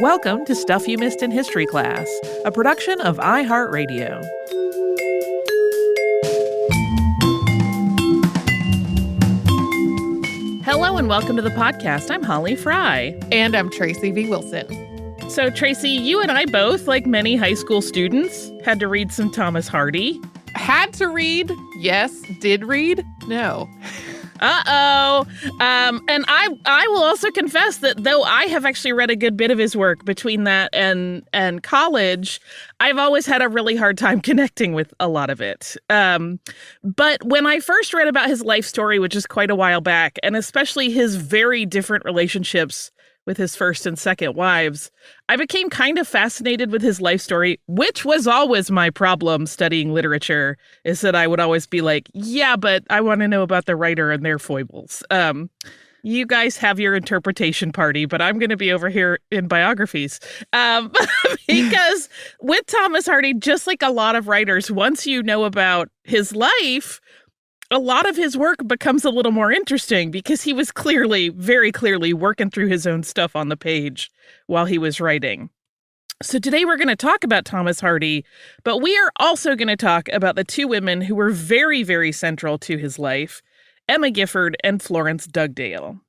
Welcome to Stuff You Missed in History Class, a production of iHeartRadio. Hello and welcome to the podcast. I'm Holly Fry. And I'm Tracy V. Wilson. So, Tracy, you and I both, like many high school students, had to read some Thomas Hardy. Had to read? Yes. Did read? No. Uh-oh. And I will also confess that though I have actually read a good bit of his work between that and college, I've always had a really hard time connecting with a lot of it. But when I first read about his life story, which is quite a while back, and especially his very different relationships with his first and second wives, I became kind of fascinated with his life story, which was always my problem studying literature, is that I would always be like, yeah, but I want to know about the writer and their foibles. You guys have your interpretation party, but I'm going to be over here in biographies. Because with Thomas Hardy, just like a lot of writers, once you know about his life, a lot of his work becomes a little more interesting because he was very clearly working through his own stuff on the page while he was writing. So today we're going to talk about Thomas Hardy, but we are also going to talk about the two women who were very, very central to his life, Emma Gifford and Florence Dugdale.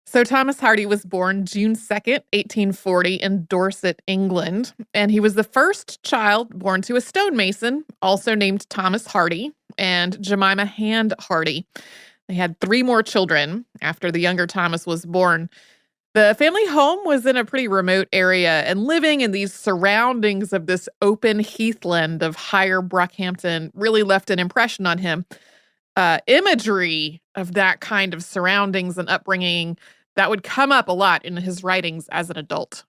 So Thomas Hardy was born June 2nd, 1840 in Dorset, England, and he was the first child born to a stonemason, also named Thomas Hardy, and Jemima Hand Hardy. They had 3 more children after the younger Thomas was born. The family home was in a pretty remote area, and living in these surroundings of this open heathland of Higher Brockhampton really left an impression on him. Imagery of that kind of surroundings and upbringing that would come up a lot in his writings as an adult.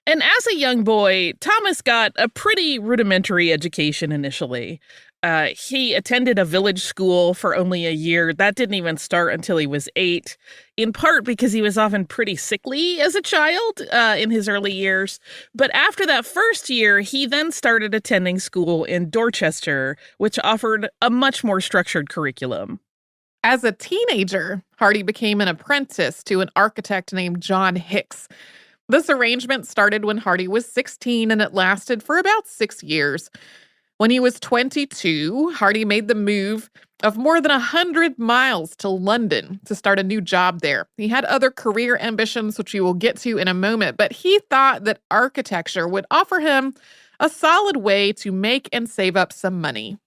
And as a young boy, Thomas got a pretty rudimentary education initially. He attended a village school for only a year. That didn't even start until he was 8, in part because he was often pretty sickly as a child in his early years. But after that first year, he then started attending school in Dorchester, which offered a much more structured curriculum. As a teenager, Hardy became an apprentice to an architect named John Hicks. This arrangement started when Hardy was 16, and it lasted for about 6 years. When he was 22, Hardy made the move of more than 100 miles to London to start a new job there. He had other career ambitions, which we will get to in a moment, but he thought that architecture would offer him a solid way to make and save up some money.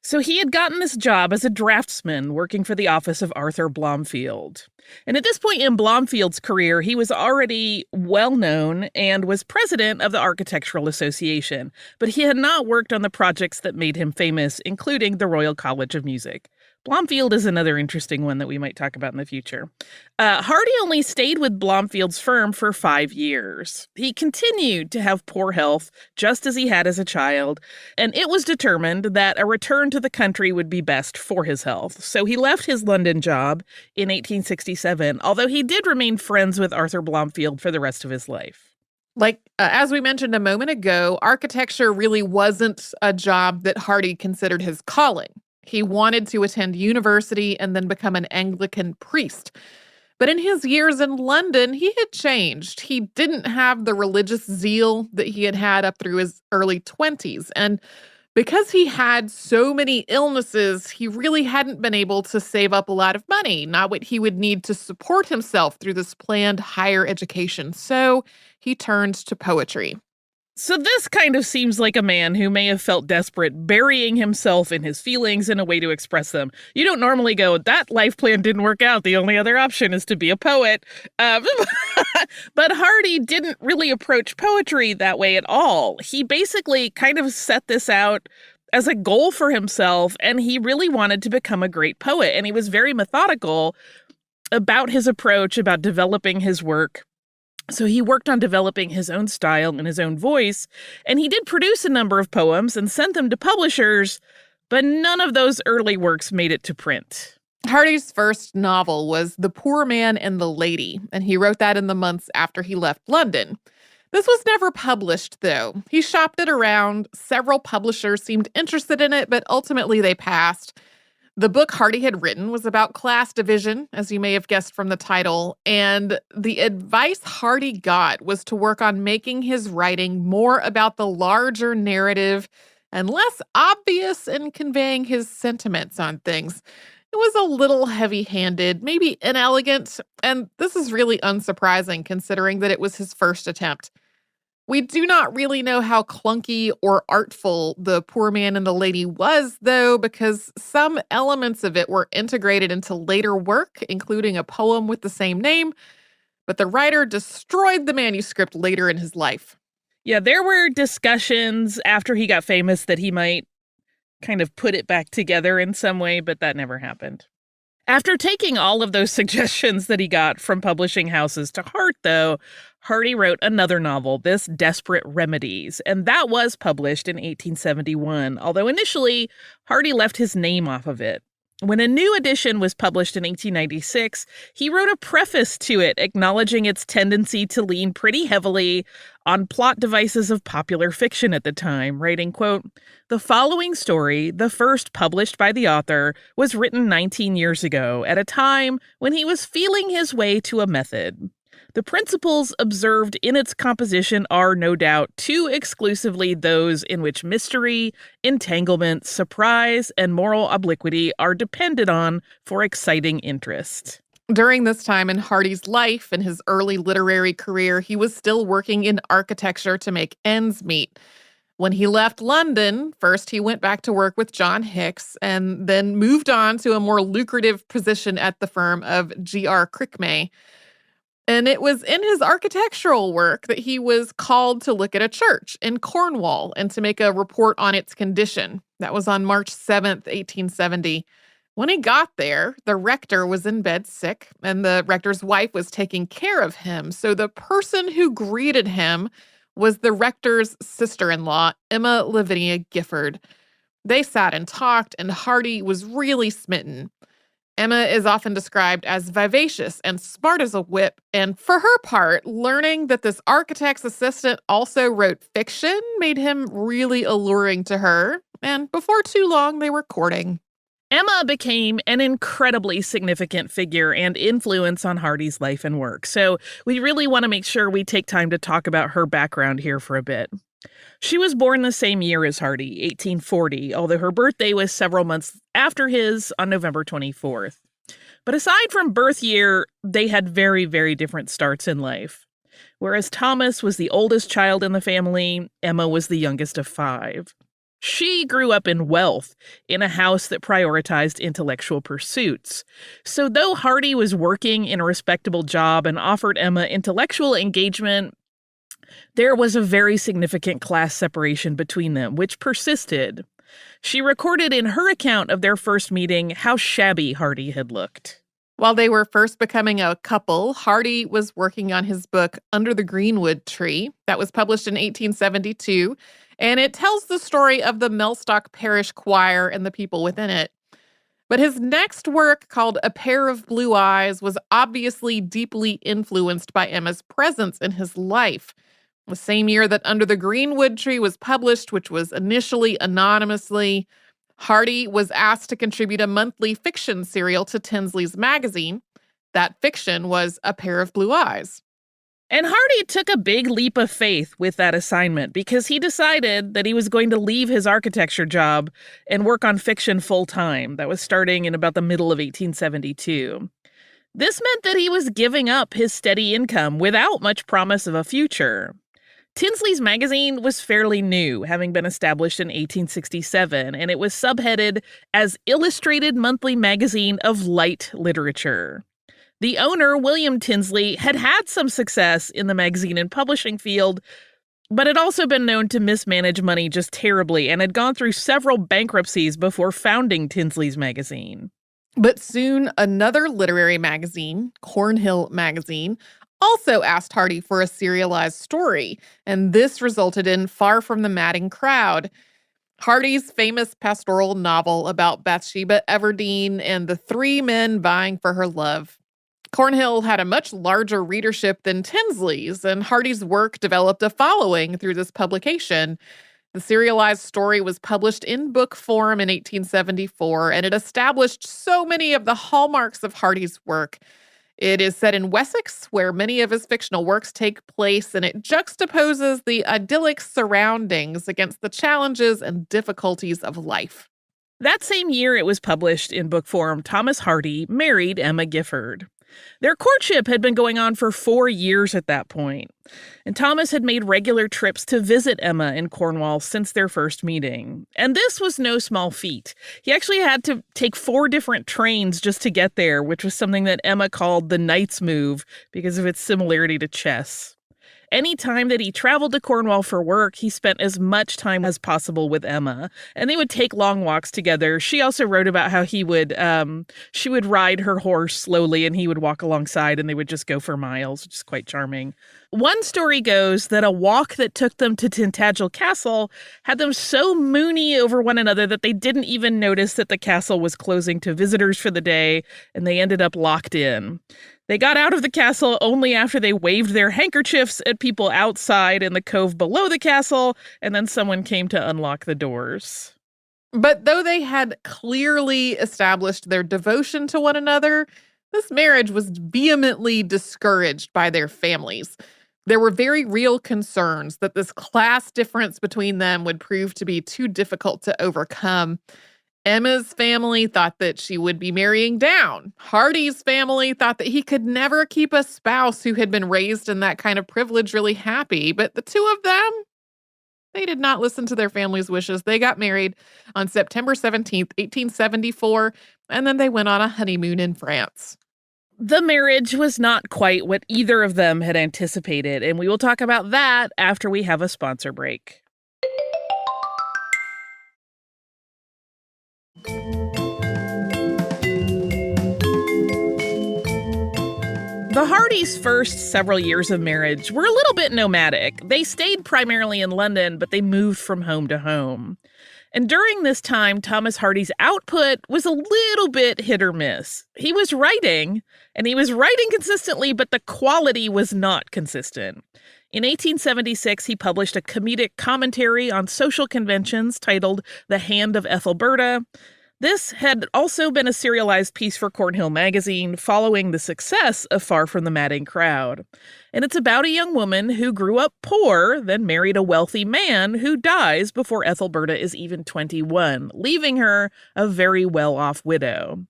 So he had gotten this job as a draftsman working for the office of Arthur Blomfield. And at this point in Blomfield's career, he was already well-known and was president of the Architectural Association, but he had not worked on the projects that made him famous, including the Royal College of Music. Blomfield is another interesting one that we might talk about in the future. Hardy only stayed with Blomfield's firm for 5 years. He continued to have poor health, just as he had as a child, and it was determined that a return to the country would be best for his health. So he left his London job in 1867, although he did remain friends with Arthur Blomfield for the rest of his life. As we mentioned a moment ago, architecture really wasn't a job that Hardy considered his calling. He wanted to attend university and then become an Anglican priest. But in his years in London, he had changed. He didn't have the religious zeal that he had had up through his early 20s. And because he had so many illnesses, he really hadn't been able to save up a lot of money, not what he would need to support himself through this planned higher education. So he turned to poetry. So this kind of seems like a man who may have felt desperate, burying himself in his feelings in a way to express them. You don't normally go, that life plan didn't work out. The only other option is to be a poet. But Hardy didn't really approach poetry that way at all. He basically kind of set this out as a goal for himself, and he really wanted to become a great poet. And he was very methodical about his approach, about developing his work. So he worked on developing his own style and his own voice, and he did produce a number of poems and sent them to publishers, but none of those early works made it to print. Hardy's first novel was The Poor Man and the Lady, and he wrote that in the months after he left London. This was never published, though. He shopped it around. Several publishers seemed interested in it, but ultimately they passed. The book Hardy had written was about class division, as you may have guessed from the title, and the advice Hardy got was to work on making his writing more about the larger narrative and less obvious in conveying his sentiments on things. It was a little heavy-handed, maybe inelegant, and this is really unsurprising considering that it was his first attempt. We do not really know how clunky or artful The Poor Man and the Lady was, though, because some elements of it were integrated into later work, including a poem with the same name, but the writer destroyed the manuscript later in his life. Yeah, there were discussions after he got famous that he might kind of put it back together in some way, but that never happened. After taking all of those suggestions that he got from publishing houses to heart, though, Hardy wrote another novel, This Desperate Remedies, and that was published in 1871, although initially Hardy left his name off of it. When a new edition was published in 1896, he wrote a preface to it acknowledging its tendency to lean pretty heavily on plot devices of popular fiction at the time, writing, quote, "The following story, the first published by the author, was written 19 years ago at a time when he was feeling his way to a method. The principles observed in its composition are, no doubt, too exclusively those in which mystery, entanglement, surprise, and moral obliquity are depended on for exciting interest." During this time in Hardy's life and his early literary career, he was still working in architecture to make ends meet. When he left London, first he went back to work with John Hicks and then moved on to a more lucrative position at the firm of G.R. Crickmay. And it was in his architectural work that he was called to look at a church in Cornwall and to make a report on its condition. That was on March 7th, 1870. When he got there, the rector was in bed sick, and the rector's wife was taking care of him. So the person who greeted him was the rector's sister-in-law, Emma Lavinia Gifford. They sat and talked, and Hardy was really smitten. Emma is often described as vivacious and smart as a whip, and for her part, learning that this architect's assistant also wrote fiction made him really alluring to her, and before too long, they were courting. Emma became an incredibly significant figure and influence on Hardy's life and work, so we really want to make sure we take time to talk about her background here for a bit. She was born the same year as Hardy, 1840, although her birthday was several months after his on November 24th. But aside from birth year, they had very, very different starts in life. Whereas Thomas was the oldest child in the family, Emma was the youngest of 5. She grew up in wealth, in a house that prioritized intellectual pursuits. So though Hardy was working in a respectable job and offered Emma intellectual engagement, there was a very significant class separation between them, which persisted. She recorded in her account of their first meeting how shabby Hardy had looked. While they were first becoming a couple, Hardy was working on his book Under the Greenwood Tree that was published in 1872, and it tells the story of the Mellstock Parish Choir and the people within it. But his next work, called A Pair of Blue Eyes, was obviously deeply influenced by Emma's presence in his life. The same year that Under the Greenwood Tree was published, which was initially anonymously, Hardy was asked to contribute a monthly fiction serial to Tinsley's magazine. That fiction was A Pair of Blue Eyes. And Hardy took a big leap of faith with that assignment because he decided that he was going to leave his architecture job and work on fiction full time. That was starting in about the middle of 1872. This meant that he was giving up his steady income without much promise of a future. Tinsley's magazine was fairly new, having been established in 1867, and it was subheaded as Illustrated Monthly Magazine of Light Literature. The owner, William Tinsley, had had some success in the magazine and publishing field, but had also been known to mismanage money just terribly and had gone through several bankruptcies before founding Tinsley's magazine. But soon, another literary magazine, Cornhill Magazine, also asked Hardy for a serialized story, and this resulted in Far from the Madding Crowd, Hardy's famous pastoral novel about Bathsheba Everdeen and the 3 men vying for her love. Cornhill had a much larger readership than Tinsley's, and Hardy's work developed a following through this publication. The serialized story was published in book form in 1874, and it established so many of the hallmarks of Hardy's work. It is set in Wessex, where many of his fictional works take place, and it juxtaposes the idyllic surroundings against the challenges and difficulties of life. That same year it was published in book form, Thomas Hardy married Emma Gifford. Their courtship had been going on for 4 years at that point, and Thomas had made regular trips to visit Emma in Cornwall since their first meeting. And this was no small feat. He actually had to take 4 different trains just to get there, which was something that Emma called the Knight's move because of its similarity to chess. Any time that he traveled to Cornwall for work, he spent as much time as possible with Emma, and they would take long walks together. She also wrote about how she would ride her horse slowly and he would walk alongside and they would just go for miles, which is quite charming. One story goes that a walk that took them to Tintagel Castle had them so moony over one another that they didn't even notice that the castle was closing to visitors for the day, and they ended up locked in. They got out of the castle only after they waved their handkerchiefs at people outside in the cove below the castle, and then someone came to unlock the doors. But though they had clearly established their devotion to one another, this marriage was vehemently discouraged by their families. There were very real concerns that this class difference between them would prove to be too difficult to overcome. Emma's family thought that she would be marrying down. Hardy's family thought that he could never keep a spouse who had been raised in that kind of privilege really happy. But the two of them, they did not listen to their family's wishes. They got married on September 17th, 1874, and then they went on a honeymoon in France. The marriage was not quite what either of them had anticipated, and we will talk about that after we have a sponsor break. The Hardys' first several years of marriage were a little bit nomadic. They stayed primarily in London, but they moved from home to home. And during this time, Thomas Hardy's output was a little bit hit or miss. He was writing, and he was writing consistently, but the quality was not consistent. In 1876, he published a comedic commentary on social conventions titled The Hand of Ethelberta. This had also been a serialized piece for Cornhill magazine following the success of Far from the Madding Crowd. And it's about a young woman who grew up poor, then married a wealthy man who dies before Ethelberta is even 21, leaving her a very well-off widow.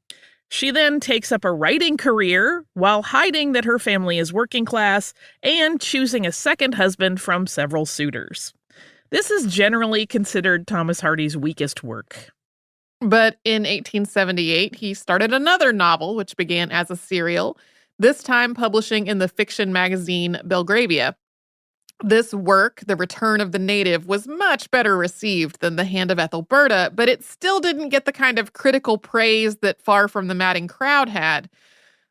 She then takes up a writing career while hiding that her family is working class and choosing a second husband from several suitors. This is generally considered Thomas Hardy's weakest work. But in 1878, he started another novel, which began as a serial, this time publishing in the fiction magazine Belgravia. This work, The Return of the Native, was much better received than The Hand of Ethelberta, but it still didn't get the kind of critical praise that Far from the Madding Crowd had.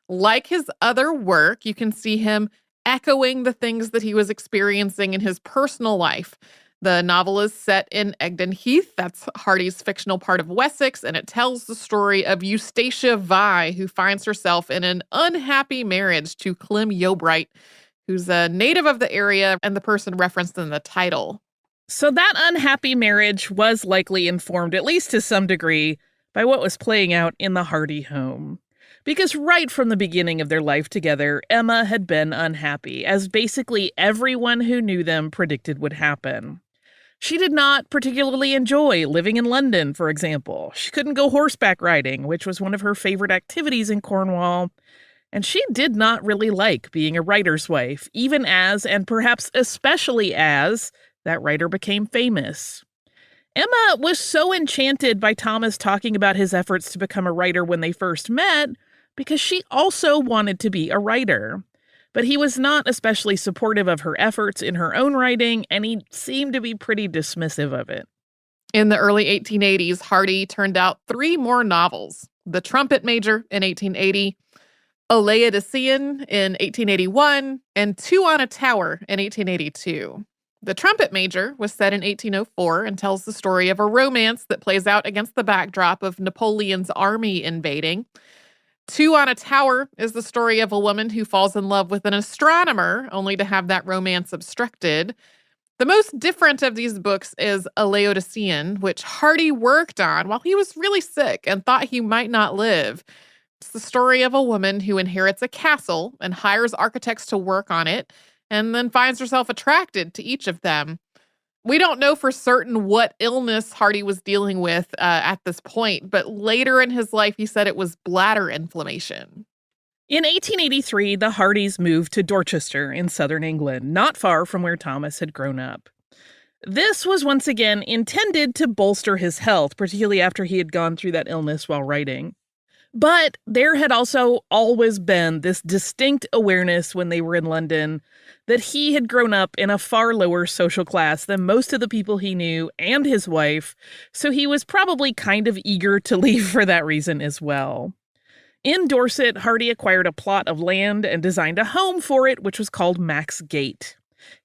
Like his other work, you can see him echoing the things that he was experiencing in his personal life. The novel is set in Egdon Heath, that's Hardy's fictional part of Wessex, and it tells the story of Eustacia Vi, who finds herself in an unhappy marriage to Clem Yeobright, who's a native of the area and the person referenced in the title. So that unhappy marriage was likely informed, at least to some degree, by what was playing out in the Hardy home. Because right from the beginning of their life together, Emma had been unhappy, as basically everyone who knew them predicted would happen. She did not particularly enjoy living in London, for example. She couldn't go horseback riding, which was one of her favorite activities in Cornwall. And she did not really like being a writer's wife, even as, and perhaps especially as, that writer became famous. Emma was so enchanted by Thomas talking about his efforts to become a writer when they first met, because she also wanted to be a writer. But he was not especially supportive of her efforts in her own writing, and he seemed to be pretty dismissive of it. In the early 1880s, Hardy turned out 3 more novels. The Trumpet Major in 1880, A Laodicean in 1881, and Two on a Tower in 1882. The Trumpet Major was set in 1804 and tells the story of a romance that plays out against the backdrop of Napoleon's army invading. Two on a Tower is the story of a woman who falls in love with an astronomer, only to have that romance obstructed. The most different of these books is A Laodicean, which Hardy worked on while he was really sick and thought he might not live. It's the story of a woman who inherits a castle and hires architects to work on it, and then finds herself attracted to each of them. We don't know for certain what illness Hardy was dealing with at this point, but later in his life, he said it was bladder inflammation. In 1883, the Hardys moved to Dorchester in southern England, not far from where Thomas had grown up. This was once again intended to bolster his health, particularly after he had gone through that illness while writing. But there had also always been this distinct awareness when they were in London that he had grown up in a far lower social class than most of the people he knew and his wife, so he was probably kind of eager to leave for that reason as well. In Dorset, Hardy acquired a plot of land and designed a home for it, which was called Max Gate.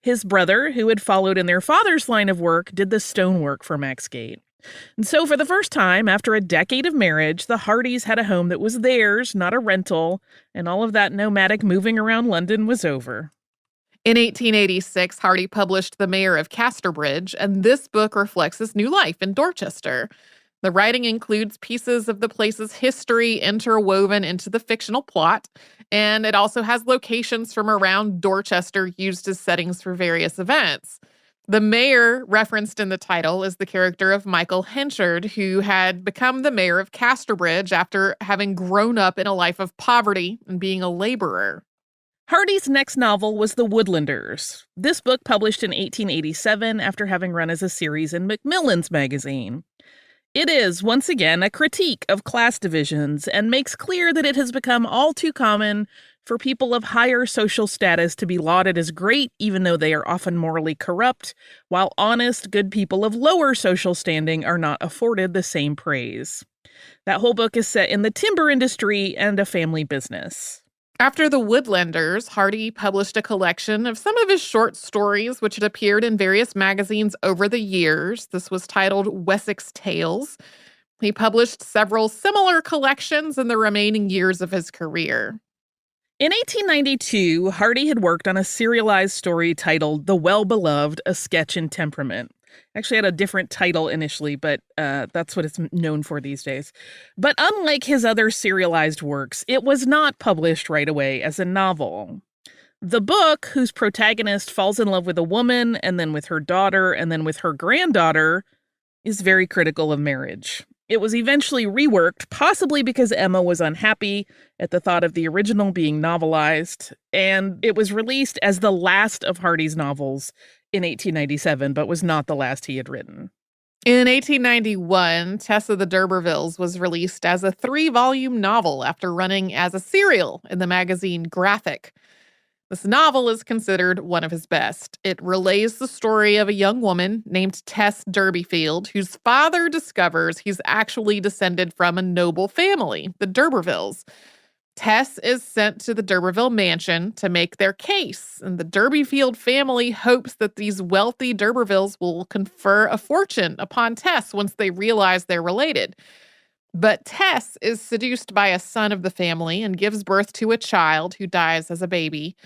His brother, who had followed in their father's line of work, did the stonework for Max Gate. And so for the first time, after a decade of marriage, the Hardys had a home that was theirs, not a rental, and all of that nomadic moving around London was over. In 1886, Hardy published The Mayor of Casterbridge, and this book reflects his new life in Dorchester. The writing includes pieces of the place's history interwoven into the fictional plot, and it also has locations from around Dorchester used as settings for various events. The mayor referenced in the title is the character of Michael Henchard, who had become the mayor of Casterbridge after having grown up in a life of poverty and being a laborer. Hardy's next novel was The Woodlanders. This book published in 1887 after having run as a series in Macmillan's magazine. It is, once again, a critique of class divisions and makes clear that it has become all too common for people of higher social status to be lauded as great, even though they are often morally corrupt, while honest, good people of lower social standing are not afforded the same praise. That whole book is set in the timber industry and a family business. After The Woodlanders, Hardy published a collection of some of his short stories, which had appeared in various magazines over the years. This was titled Wessex Tales. He published several similar collections in the remaining years of his career. In 1892, Hardy had worked on a serialized story titled The Well-Beloved, A Sketch in Temperament. Actually had a different title initially, but that's what it's known for these days. But unlike his other serialized works, it was not published right away as a novel. The book, whose protagonist falls in love with a woman, and then with her daughter, and then with her granddaughter, is very critical of marriage. It was eventually reworked, possibly because Emma was unhappy at the thought of the original being novelized, and it was released as the last of Hardy's novels in 1897, but was not the last he had written. In 1891, Tess of the D'Urbervilles was released as a 3-volume novel after running as a serial in the magazine Graphic. This novel is considered one of his best. It relays the story of a young woman named Tess Durbeyfield, whose father discovers he's actually descended from a noble family, the D'Urbervilles. Tess is sent to the D'Urberville mansion to make their case, and the Durbeyfield family hopes that these wealthy D'Urbervilles will confer a fortune upon Tess once they realize they're related. But Tess is seduced by a son of the family and gives birth to a child who dies as a baby.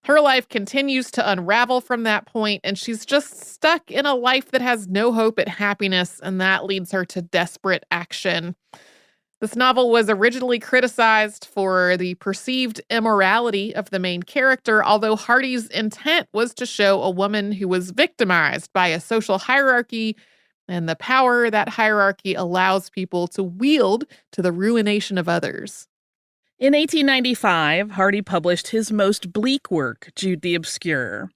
Her life continues to unravel from that point, and she's just stuck in a life that has no hope at happiness, and that leads her to desperate action. This novel was originally criticized for the perceived immorality of the main character, although Hardy's intent was to show a woman who was victimized by a social hierarchy and the power that hierarchy allows people to wield to the ruination of others. In 1895, Hardy published his most bleak work, Jude the Obscure.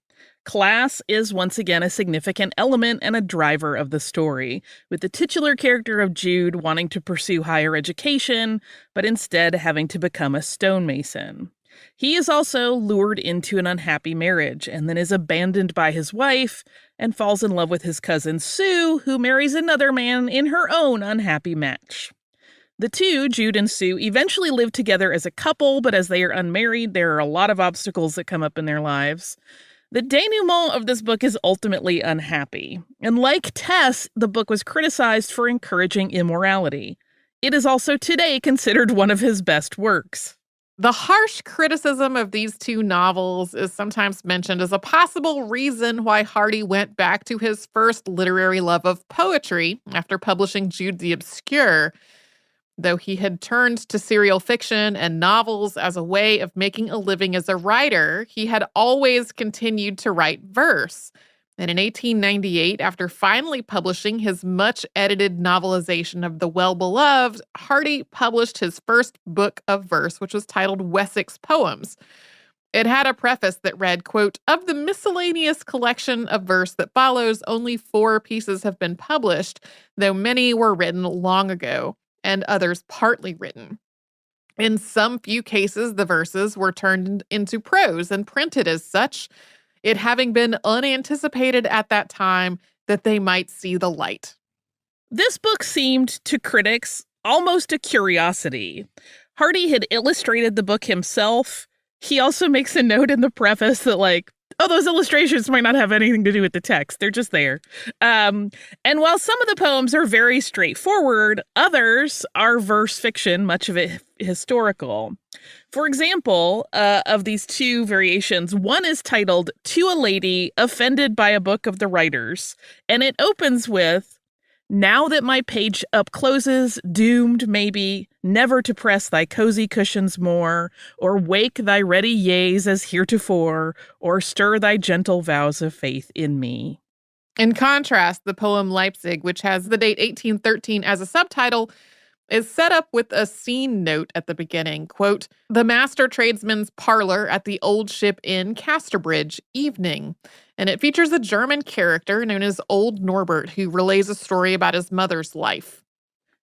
Class is once again a significant element and a driver of the story, with the titular character of Jude wanting to pursue higher education, but instead having to become a stonemason. He is also lured into an unhappy marriage and then is abandoned by his wife and falls in love with his cousin Sue, who marries another man in her own unhappy match. The two, Jude and Sue, eventually live together as a couple, but as they are unmarried, there are a lot of obstacles that come up in their lives. The denouement of this book is ultimately unhappy, and like Tess, the book was criticized for encouraging immorality. It is also today considered one of his best works. The harsh criticism of these two novels is sometimes mentioned as a possible reason why Hardy went back to his first literary love of poetry after publishing Jude the Obscure. Though he had turned to serial fiction and novels as a way of making a living as a writer, he had always continued to write verse. And in 1898, after finally publishing his much-edited novelization of The Well-Beloved, Hardy published his first book of verse, which was titled Wessex Poems. It had a preface that read, quote, "Of the miscellaneous collection of verse that follows, only 4 pieces have been published, though many were written long ago, and others partly written. In some few cases, the verses were turned into prose and printed as such, it having been unanticipated at that time that they might see the light." This book seemed to critics almost a curiosity. Hardy had illustrated the book himself. He also makes a note in the preface that, like, oh, those illustrations might not have anything to do with the text. They're just there. And while some of the poems are very straightforward, others are verse fiction, much of it historical. For example, of these 2 variations, one is titled "To a Lady Offended by a Book of the Writers," and it opens with, "Now that my page upcloses, doomed, maybe, never to press thy cozy cushions more, or wake thy ready yeas as heretofore, or stir thy gentle vows of faith in me." In contrast, the poem Leipzig, which has the date 1813 as a subtitle, is set up with a scene note at the beginning. Quote, "The master tradesman's parlor at the Old Ship Inn, Casterbridge, evening." And it features a German character known as Old Norbert, who relays a story about his mother's life.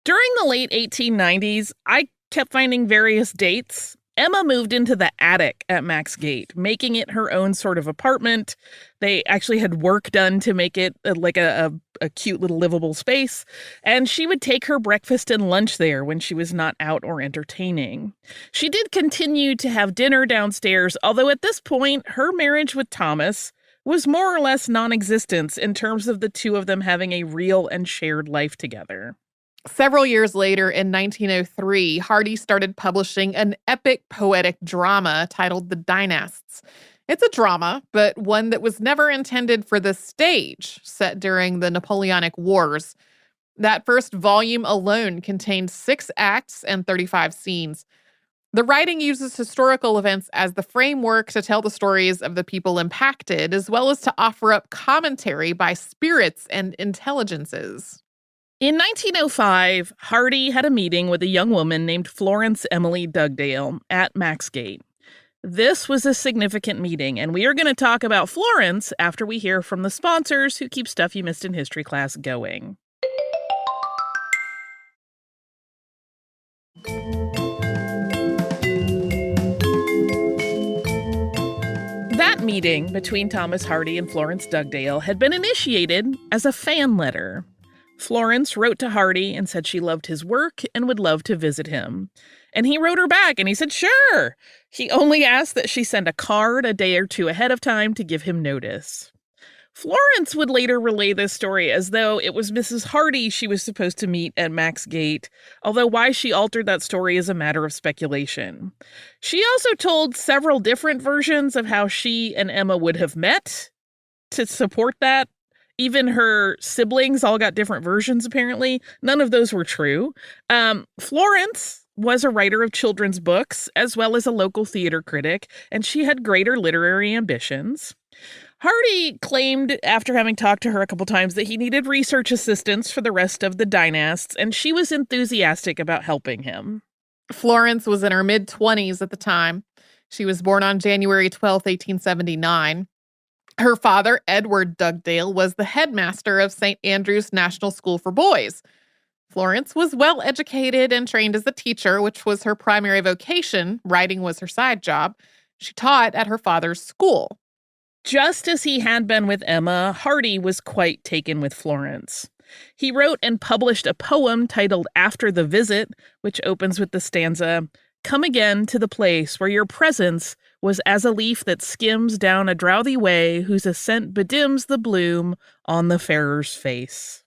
During the late 1890s, I kept finding various dates. Emma moved into the attic at Max Gate, making it her own sort of apartment. They actually had work done to make it like a cute little livable space. And she would take her breakfast and lunch there when she was not out or entertaining. She did continue to have dinner downstairs, although at this point, her marriage with Thomas was more or less non-existent in terms of the 2 of them having a real and shared life together. Several years later, in 1903, Hardy started publishing an epic poetic drama titled The Dynasts. It's a drama, but one that was never intended for the stage, set during the Napoleonic Wars. That first volume alone contained 6 acts and 35 scenes. The writing uses historical events as the framework to tell the stories of the people impacted, as well as to offer up commentary by spirits and intelligences. In 1905, Hardy had a meeting with a young woman named Florence Emily Dugdale at Max Gate. This was a significant meeting, and we are going to talk about Florence after we hear from the sponsors who keep Stuff You Missed in History class going. That meeting between Thomas Hardy and Florence Dugdale had been initiated as a fan letter. Florence wrote to Hardy and said she loved his work and would love to visit him. And he wrote her back and he said, sure. He only asked that she send a card a day or 2 ahead of time to give him notice. Florence would later relay this story as though it was Mrs. Hardy she was supposed to meet at Max Gate, although why she altered that story is a matter of speculation. She also told several different versions of how she and Emma would have met to support that. Even her siblings all got different versions, apparently. None of those were true. Florence was a writer of children's books, as well as a local theater critic, and she had greater literary ambitions. Hardy claimed, after having talked to her a couple times, that he needed research assistance for the rest of the Dynasts, and she was enthusiastic about helping him. Florence was in her mid-20s at the time. She was born on January 12th, 1879. Her father, Edward Dugdale, was the headmaster of St. Andrew's National School for Boys. Florence was well educated and trained as a teacher, which was her primary vocation. Writing was her side job. She taught at her father's school. Just as he had been with Emma, Hardy was quite taken with Florence. He wrote and published a poem titled After the Visit, which opens with the stanza, "Come again to the place where your presence was as a leaf that skims down a drouthy way whose ascent bedims the bloom on the farer's face."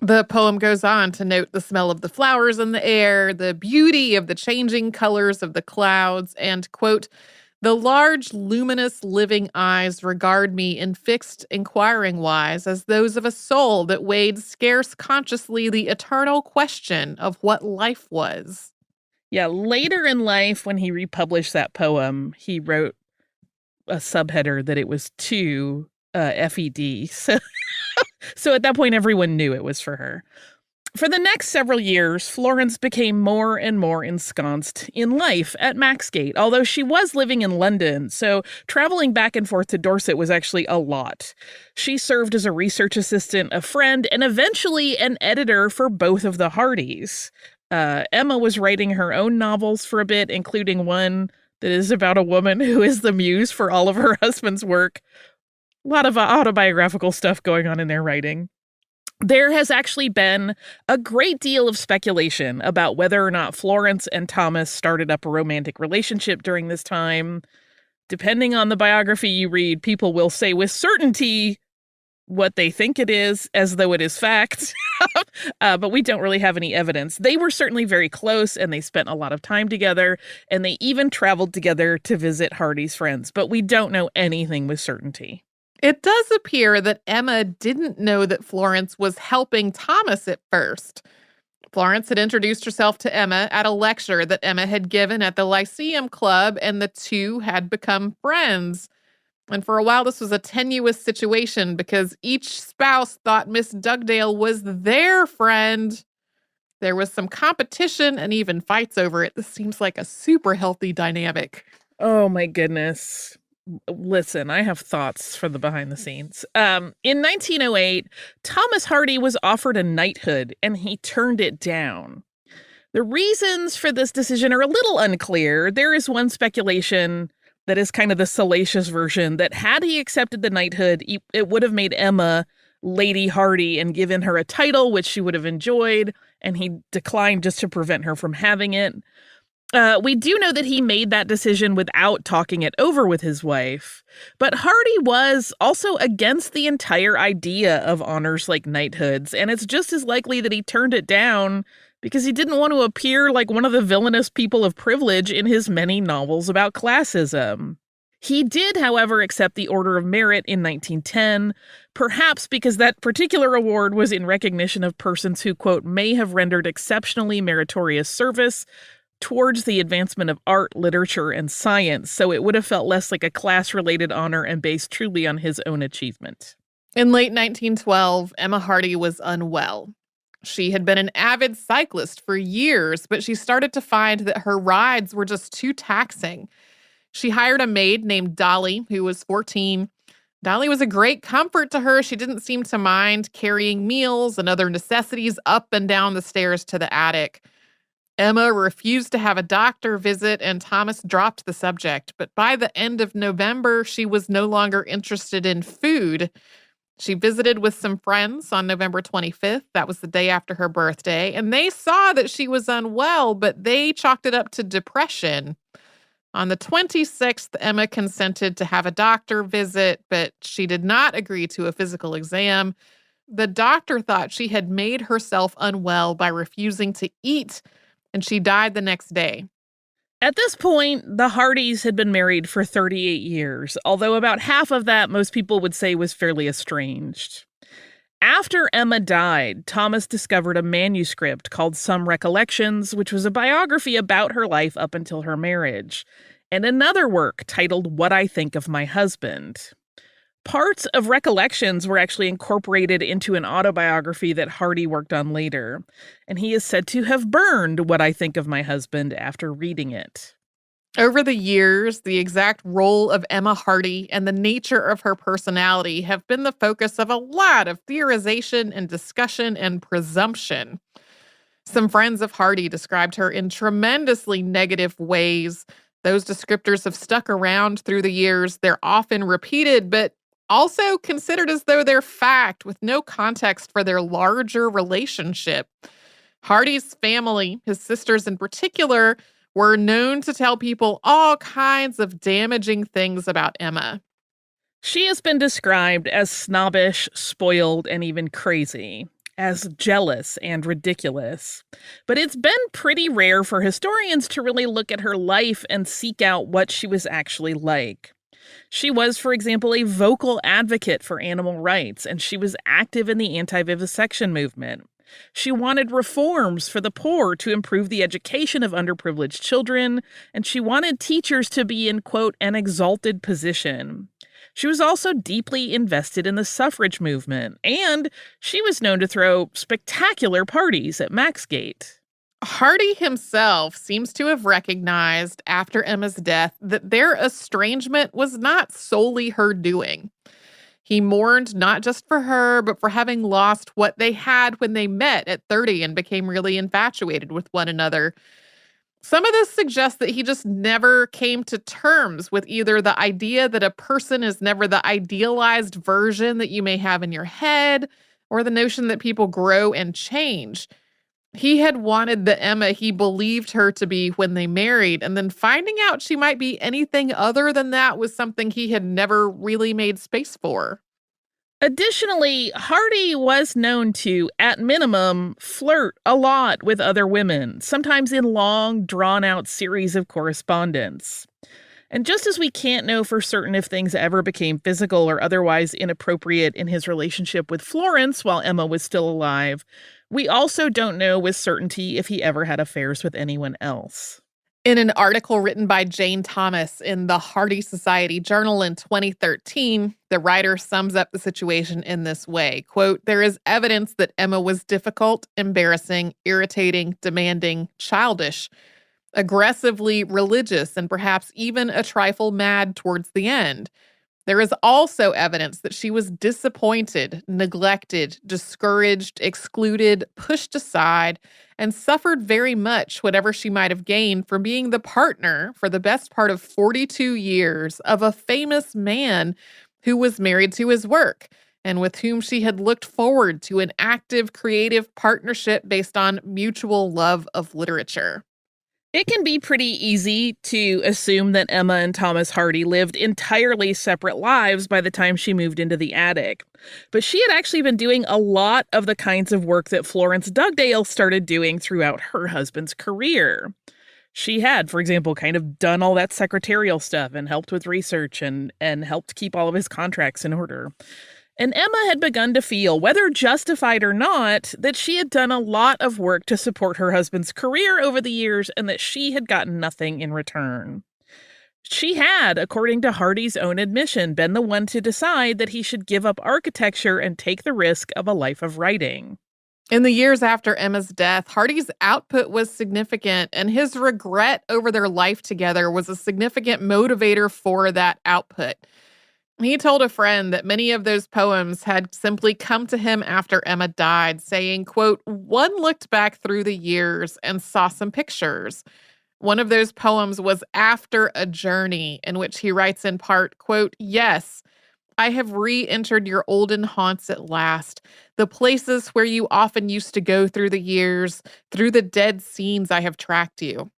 The poem goes on to note the smell of the flowers in the air, the beauty of the changing colors of the clouds, and, quote, the large, luminous, living eyes regard me in fixed, inquiring wise, as those of a soul that weighed scarce consciously the eternal question of what life was. Yeah, later in life, when he republished that poem, he wrote a subheader that it was to FED. So at that point, everyone knew it was for her. For the next several years, Florence became more and more ensconced in life at Maxgate, although she was living in London, so traveling back and forth to Dorset was actually a lot. She served as a research assistant, a friend, and eventually an editor for both of the Hardys. Emma was writing her own novels for a bit, including one that is about a woman who is the muse for all of her husband's work. A lot of autobiographical stuff going on in their writing. There has actually been a great deal of speculation about whether or not Florence and Thomas started up a romantic relationship during this time. Depending on the biography you read, people will say with certainty what they think it is, as though it is fact. But we don't really have any evidence. They were certainly very close, and they spent a lot of time together, and they even traveled together to visit Hardy's friends. But we don't know anything with certainty. It does appear that Emma didn't know that Florence was helping Thomas at first. Florence had introduced herself to Emma at a lecture that Emma had given at the Lyceum Club, and the two had become friends. And for a while, this was a tenuous situation because each spouse thought Miss Dugdale was their friend. There was some competition and even fights over it. This seems like a super healthy dynamic. Oh, my goodness. Listen, I have thoughts for the behind the scenes. In 1908, Thomas Hardy was offered a knighthood, and he turned it down. The reasons for this decision are a little unclear. There is one speculation that is kind of the salacious version that had he accepted the knighthood, it would have made Emma Lady Hardy and given her a title, which she would have enjoyed, and he declined just to prevent her from having it. We do know that he made that decision without talking it over with his wife, but Hardy was also against the entire idea of honors like knighthoods, and it's just as likely that he turned it down because he didn't want to appear like one of the villainous people of privilege in his many novels about classism. He did, however, accept the Order of Merit in 1910, perhaps because that particular award was in recognition of persons who, quote, may have rendered exceptionally meritorious service towards the advancement of art, literature, and science, so it would have felt less like a class-related honor and based truly on his own achievement. In late 1912, Emma Hardy was unwell. She had been an avid cyclist for years, but she started to find that her rides were just too taxing. She hired a maid named Dolly, who was 14. Dolly was a great comfort to her. She didn't seem to mind carrying meals and other necessities up and down the stairs to the attic. Emma refused to have a doctor visit, and Thomas dropped the subject. But by the end of November, she was no longer interested in food. She visited with some friends on November 25th. That was the day after her birthday. And they saw that she was unwell, but they chalked it up to depression. On the 26th, Emma consented to have a doctor visit, but she did not agree to a physical exam. The doctor thought she had made herself unwell by refusing to eat, and she died the next day. At this point, the Hardys had been married for 38 years, although about half of that most people would say was fairly estranged. After Emma died, Thomas discovered a manuscript called Some Recollections, which was a biography about her life up until her marriage, and another work titled What I Think of My Husband. Parts of Recollections were actually incorporated into an autobiography that Hardy worked on later, and he is said to have burned What I Think of My Husband after reading it. Over the years, the exact role of Emma Hardy and the nature of her personality have been the focus of a lot of theorization and discussion and presumption. Some friends of Hardy described her in tremendously negative ways. Those descriptors have stuck around through the years. They're often repeated, but also considered as though they're fact with no context for their larger relationship. Hardy's family, his sisters in particular, were known to tell people all kinds of damaging things about Emma. She has been described as snobbish, spoiled, and even crazy. as jealous and ridiculous. But it's been pretty rare for historians to really look at her life and seek out what she was actually like. She was, for example, a vocal advocate for animal rights, and she was active in the anti-vivisection movement. She wanted reforms for the poor to improve the education of underprivileged children, and she wanted teachers to be in, quote, an exalted position. She was also deeply invested in the suffrage movement, and she was known to throw spectacular parties at Maxgate. Hardy himself seems to have recognized after Emma's death that their estrangement was not solely her doing. He mourned not just for her, but for having lost what they had when they met at 30 and became really infatuated with one another. Some of this suggests that he just never came to terms with either the idea that a person is never the idealized version that you may have in your head, or the notion that people grow and change. He had wanted the Emma he believed her to be when they married, and then finding out she might be anything other than that was something he had never really made space for. Additionally, Hardy was known to, at minimum, flirt a lot with other women, sometimes in long, drawn-out series of correspondence. And just as we can't know for certain if things ever became physical or otherwise inappropriate in his relationship with Florence while Emma was still alive, we also don't know with certainty if he ever had affairs with anyone else. In an article written by Jane Thomas in the Hardy Society Journal in 2013, the writer sums up the situation in this way, quote, "There is evidence that Emma was difficult, embarrassing, irritating, demanding, childish, aggressively religious, and perhaps even a trifle mad towards the end. There is also evidence that she was disappointed, neglected, discouraged, excluded, pushed aside, and suffered very much whatever she might have gained from being the partner for the best part of 42 years of a famous man who was married to his work and with whom she had looked forward to an active creative partnership based on mutual love of literature." It can be pretty easy to assume that Emma and Thomas Hardy lived entirely separate lives by the time she moved into the attic. But she had actually been doing a lot of the kinds of work that Florence Dugdale started doing throughout her husband's career. She had, for example, kind of done all that secretarial stuff and helped with research and helped keep all of his contracts in order. And Emma had begun to feel, whether justified or not, that she had done a lot of work to support her husband's career over the years and that she had gotten nothing in return. She had, according to Hardy's own admission, been the one to decide that he should give up architecture and take the risk of a life of writing. In the years after Emma's death, Hardy's output was significant, and his regret over their life together was a significant motivator for that output. He told a friend that many of those poems had simply come to him after Emma died, saying, quote, "One looked back through the years and saw some pictures." One of those poems was After a Journey, in which he writes in part, quote, "Yes, I have re-entered your olden haunts at last, the places where you often used to go through the years, through the dead scenes I have tracked you.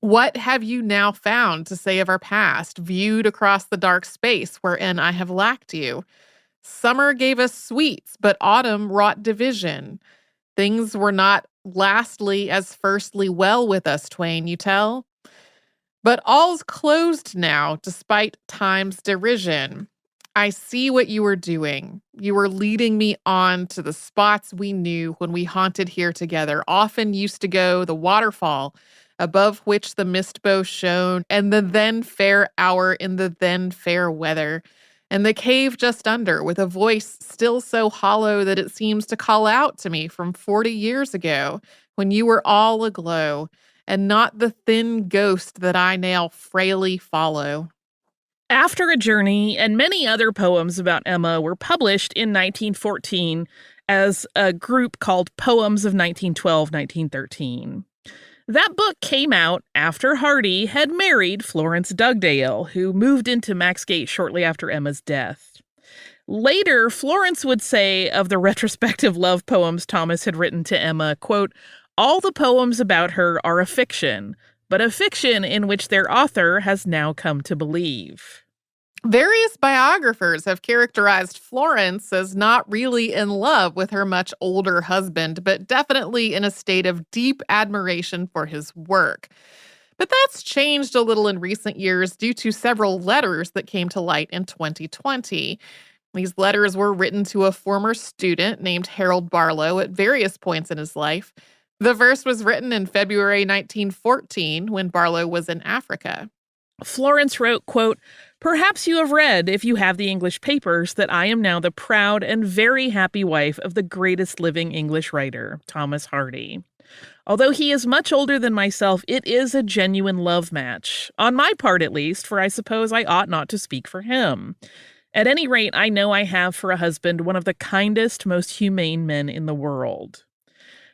What have you now found to say of our past, viewed across the dark space wherein I have lacked you? Summer gave us sweets, but autumn wrought division. Things were not lastly as firstly well with us twain, you tell? But all's closed now, despite time's derision. I see what you are doing. You were leading me on to the spots we knew when we haunted here together, often used to go the waterfall, above which the mist bow shone, and the then fair hour in the then fair weather, and the cave just under, with a voice still so hollow that it seems to call out to me from 40 years ago, when you were all aglow, and not the thin ghost that I now frailly follow." After a Journey and many other poems about Emma were published in 1914 as a group called Poems of 1912-1913. That book came out after Hardy had married Florence Dugdale, who moved into Maxgate shortly after Emma's death. Later, Florence would say of the retrospective love poems Thomas had written to Emma, quote, "All the poems about her are a fiction, but a fiction in which their author has now come to believe." Various biographers have characterized Florence as not really in love with her much older husband, but definitely in a state of deep admiration for his work. But that's changed a little in recent years due to several letters that came to light in 2020. These letters were written to a former student named Harold Barlow at various points in his life. The verse was written in February 1914 when Barlow was in Africa. Florence wrote, quote, "Perhaps you have read, if you have the English papers, that I am now the proud and very happy wife of the greatest living English writer, Thomas Hardy. Although he is much older than myself, it is a genuine love match, on my part at least, for I suppose I ought not to speak for him. At any rate, I know I have for a husband one of the kindest, most humane men in the world."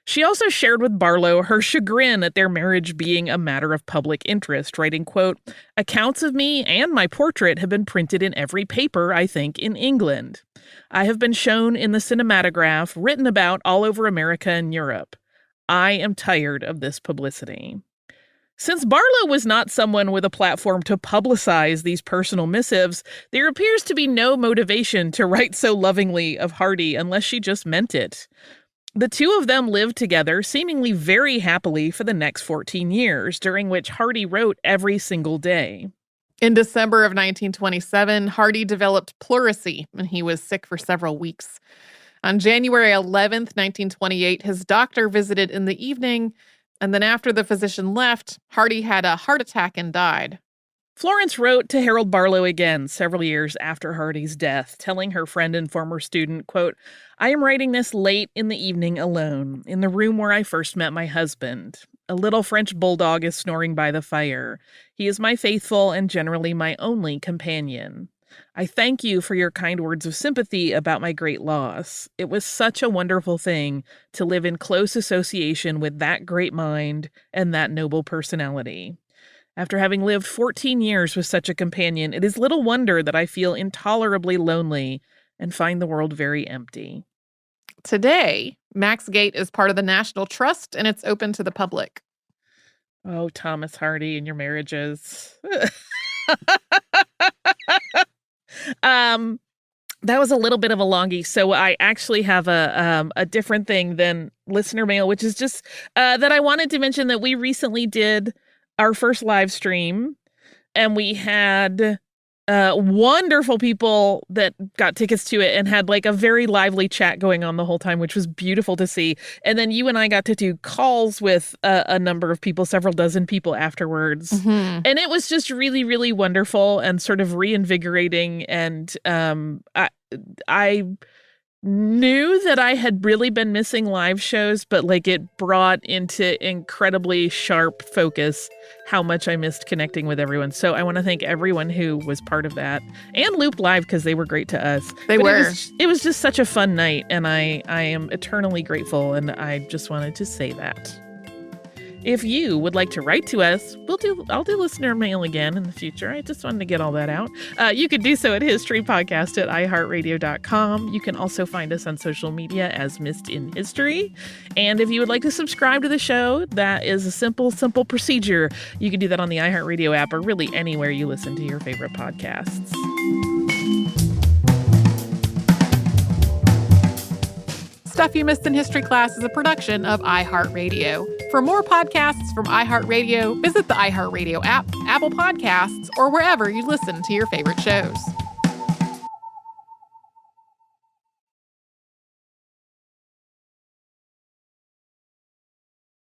She also shared with Barlow her chagrin at their marriage being a matter of public interest, writing, quote, "Accounts of me and my portrait have been printed in every paper, I think, in England. I have been shown in the cinematograph, written about all over America and Europe. I am tired of this publicity." Since Barlow was not someone with a platform to publicize these personal missives, there appears to be no motivation to write so lovingly of Hardy unless she just meant it. The two of them lived together, seemingly very happily, for the next 14 years, during which Hardy wrote every single day. In December of 1927, Hardy developed pleurisy, and he was sick for several weeks. On January 11th, 1928, his doctor visited in the evening, and then after the physician left, Hardy had a heart attack and died. Florence wrote to Harold Barlow again several years after Hardy's death, telling her friend and former student, quote, "I am writing this late in the evening alone, in the room where I first met my husband. A little French bulldog is snoring by the fire. He is my faithful and generally my only companion. I thank you for your kind words of sympathy about my great loss. It was such a wonderful thing to live in close association with that great mind and that noble personality. After having lived 14 years with such a companion, it is little wonder that I feel intolerably lonely and find the world very empty." Today, Max Gate is part of the National Trust, and it's open to the public. Oh, Thomas Hardy and your marriages. That was a little bit of a longie, so I actually have a different thing than listener mail, which is just that I wanted to mention that we recently did our first live stream, and we had wonderful people that got tickets to it and had like a very lively chat going on the whole time, which was beautiful to see. And then you and I got to do calls with a number of people, several dozen people afterwards. Mm-hmm. And it was just really, really wonderful and sort of reinvigorating. And I knew that I had really been missing live shows, but like it brought into incredibly sharp focus how much I missed connecting with everyone. So I want to thank everyone who was part of that, and Loop Live, because they were great to us. They were. It was just such a fun night, and I am eternally grateful, and I just wanted to say that. If you would like to write to us, I'll do listener mail again in the future. I just wanted to get all that out. You could do so at historypodcast@iheartradio.com. You can also find us on social media as Missed in History. And if you would like to subscribe to the show, that is a simple procedure. You can do that on the iHeartRadio app or really anywhere you listen to your favorite podcasts. Stuff You Missed in History Class is a production of iHeartRadio. For more podcasts from iHeartRadio, visit the iHeartRadio app, Apple Podcasts, or wherever you listen to your favorite shows.